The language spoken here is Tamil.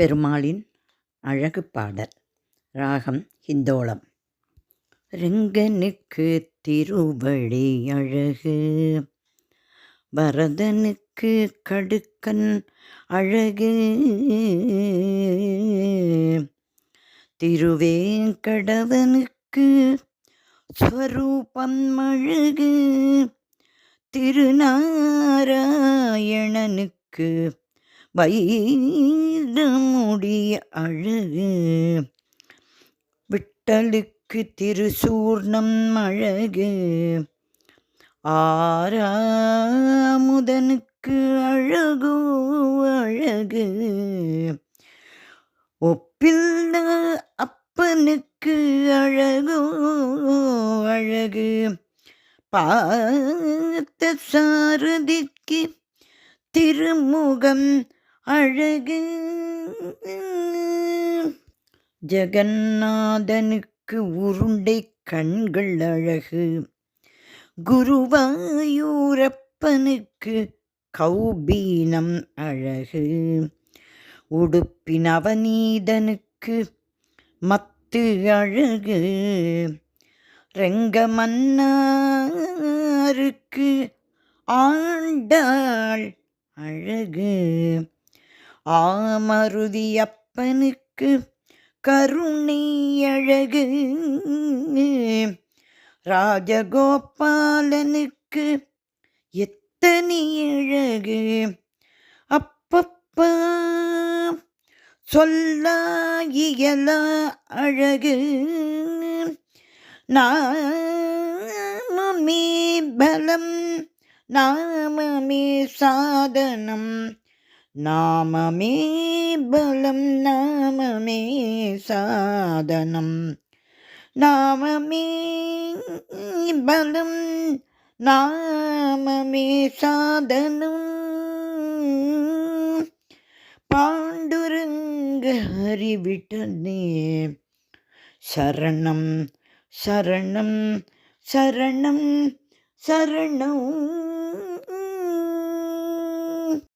பெருமாளின் அழகு பாடல். ராகம் ஹிந்தோளம். ரெங்கனுக்கு திருவடி அழகு, பரதனுக்கு கடுக்கன் அழகு, திருவேங்கடவனுக்கு ஸ்வரூபம் அழகு, திருநாராயணனுக்கு வைரமுடிய அழகு, விட்டலுக்கு திருசூர்ணம் அழகு, ஆறாமுதனுக்கு அழகு அழகு, ஒப்பில்ல அப்பனுக்கு அழகு அழகு, பார்த்த சாரதிக்கு திருமுகம் அழகு, ஜெகநாதனுக்கு உருண்டை கண்கள் அழகு, குருவாயூரப்பனுக்கு கௌபீனம் அழகு, உடுப்பி நவநீதனுக்கு மத்து அழகு, ரெங்கமன்னாருக்கு ஆண்டாள் அழகு, ஆமருதியப்பனுக்கு கருணை அழகு, ராஜகோபாலனுக்கு எத்தனை அழகு, அப்பப்பா சொல்லாயியலா அழகு, நாமமே பலம் நாமமே சாதனம், நாமமே பலம் நாமமே சாதனம், நாமமே பலம் நாமமே சாதனம், பாண்டுரங்க ஹரிவிட்டனே சரணம் சரணம் சரணம் சரணம்.